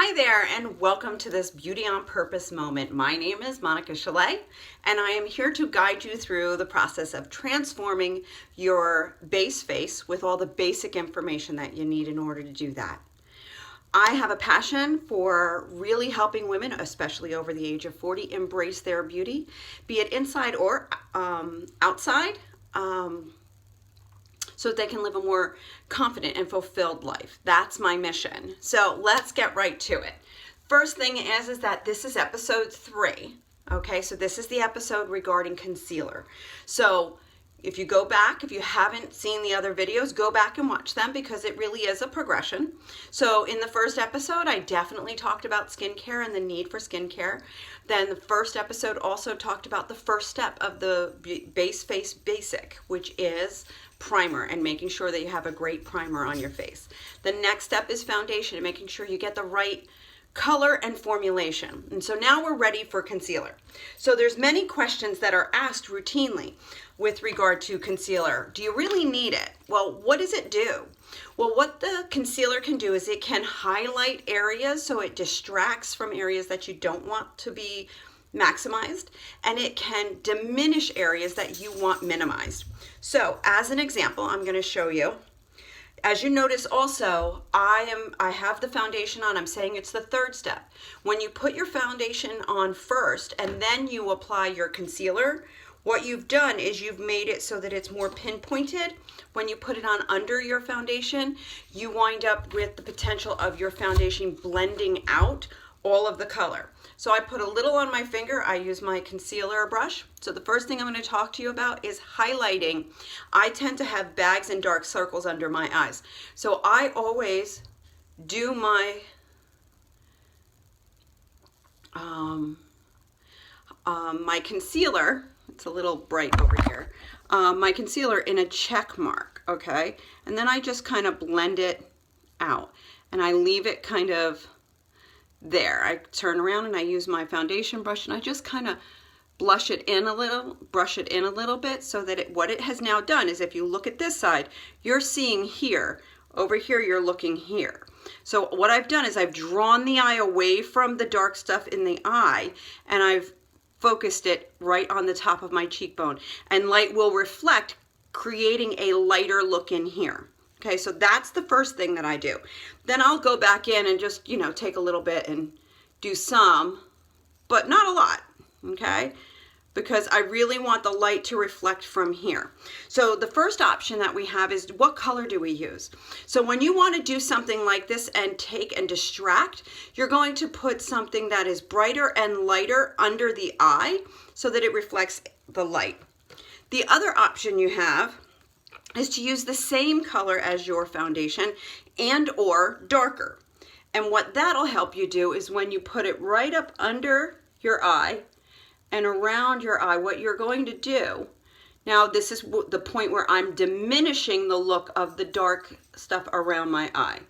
Hi there and welcome to this Beauty on Purpose moment. My name is Shilay and I am here to guide you through the process of transforming your base face with all the basic information that you need in order to do that. I have a passion for really helping women, especially over the age of 40, embrace their beauty, be it inside or outside. So that they can live a more confident and fulfilled life. That's my mission. So let's get right to it. First thing is that this is episode 3. Okay, so this is the episode regarding concealer. So if you go back, if you haven't seen the other videos, go back and watch them because it really is a progression. So in the first episode, I definitely talked about skincare and the need for skincare. Then the first episode also talked about the first step of the base face basic, which is primer and making sure that you have a great primer on your face. The next step is foundation and making sure you get the right color and formulation. And so now we're ready for concealer. So there's many questions that are asked routinely with regard to concealer. Do you really need it? Well, what does it do? Well, what the concealer can do is it can highlight areas so it distracts from areas that you don't want to be maximized, and it can diminish areas that you want minimized. So as an example, I'm going to show you. As you notice also, I have the foundation on. I'm saying it's the third step. When you put your foundation on first and then you apply your concealer, what you've done is you've made it so that it's more pinpointed. When you put it on under your foundation, you wind up with the potential of your foundation blending out all of the color. So I put a little on my finger. I use my concealer brush. So the first thing I'm going to talk to you about is highlighting. I tend to have bags and dark circles under my eyes. So I always do my my concealer. It's a little bright over here. My concealer in a check mark, okay? And then I just kind of blend it out and I leave it kind of there. I turn around and I use my foundation brush and I just kind of brush it in a little bit so that what it has now done is if you look at this side, you're seeing here. Over here, you're looking here. So what I've done is I've drawn the eye away from the dark stuff in the eye and I've focused it right on the top of my cheekbone. And light will reflect, creating a lighter look in here. Okay, so that's the first thing that I do. Then I'll go back in and just, take a little bit and do some, but not a lot, okay? Because I really want the light to reflect from here. So the first option that we have is what color do we use? So when you want to do something like this and take and distract, you're going to put something that is brighter and lighter under the eye so that it reflects the light. The other option you have is to use the same color as your foundation and or darker. And what that'll help you do is when you put it right up under your eye and around your eye, what you're going to do, now this is the point where I'm diminishing the look of the dark stuff around my eye.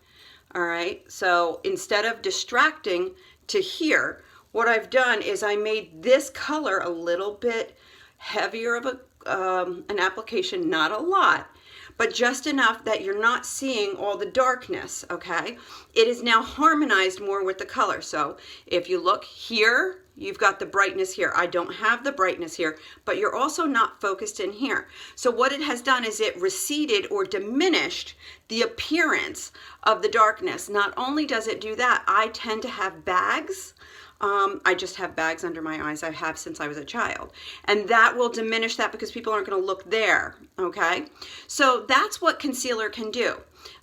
All right, so instead of distracting to here, what I've done is I made this color a little bit heavier of an application, not a lot, but just enough that you're not seeing all the darkness, okay? It is now harmonized more with the color. So if you look here, you've got the brightness here. I don't have the brightness here, but you're also not focused in here. So what it has done is it receded or diminished the appearance of the darkness. Not only does it do that, I tend to have bags. I just have bags under my eyes. I have since I was a child. And that will diminish that because people aren't going to look there, okay? So that's what concealer can do.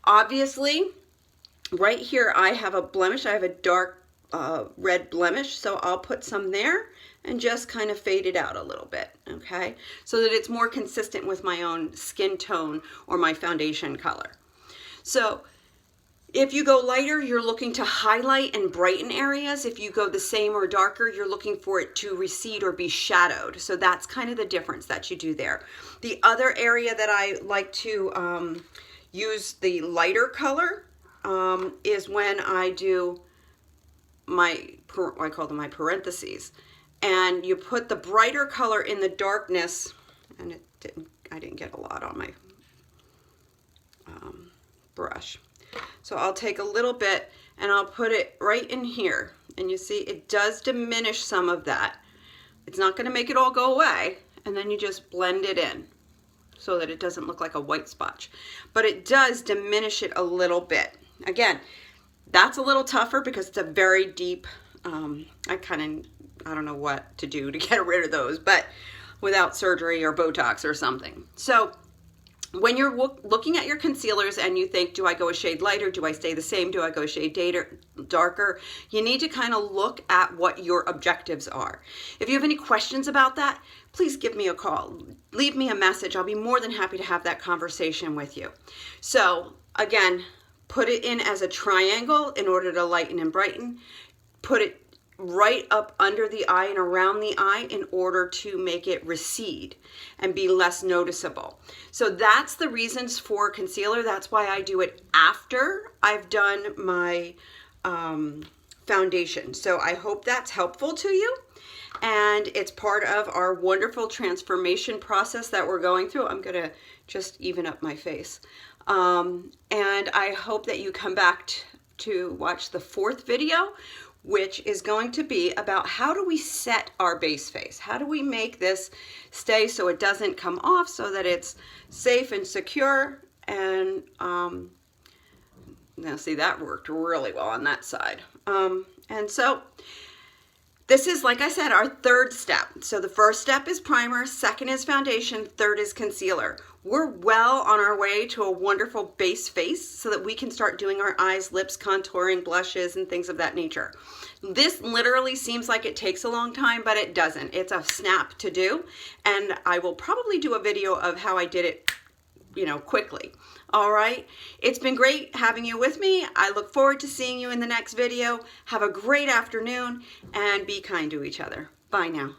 Obviously, right here I have a blemish. I have a dark red blemish, so I'll put some there and just kind of fade it out a little bit, okay? So that it's more consistent with my own skin tone or my foundation color. So if you go lighter, you're looking to highlight and brighten areas. If you go the same or darker, you're looking for it to recede or be shadowed. So that's kind of the difference that you do there. The other area that I like to use the lighter color is when I do I call them my parentheses. And you put the brighter color in the darkness, and I didn't get a lot on my brush. So I'll take a little bit and I'll put it right in here. And you see, it does diminish some of that. It's not going to make it all go away. And then you just blend it in so that it doesn't look like a white splotch. But it does diminish it a little bit. Again, that's a little tougher because it's a very deep, I don't know what to do to get rid of those, but without surgery or Botox or something. So when you're looking at your concealers and you think, do I go a shade lighter? Do I stay the same? Do I go a shade darker? You need to kind of look at what your objectives are. If you have any questions about that, please give me a call. Leave me a message. I'll be more than happy to have that conversation with you. So again, put it in as a triangle in order to lighten and brighten. Put it right up under the eye and around the eye in order to make it recede and be less noticeable. So that's the reasons for concealer. That's why I do it after I've done my foundation. So I hope that's helpful to you. And it's part of our wonderful transformation process that we're going through. I'm going to just even up my face. And I hope that you come back to watch the 4th video, which is going to be about how do we set our base face? How do we make this stay so it doesn't come off, so that it's safe and secure? And now see, that worked really well on that side. And so this is, like I said, our 3rd step. So the 1st step is primer, 2nd is foundation, 3rd is concealer. We're well on our way to a wonderful base face so that we can start doing our eyes, lips, contouring, blushes, and things of that nature. This literally seems like it takes a long time, but it doesn't. It's a snap to do, and I will probably do a video of how I did it, quickly. All right. It's been great having you with me. I look forward to seeing you in the next video. Have a great afternoon and be kind to each other. Bye now.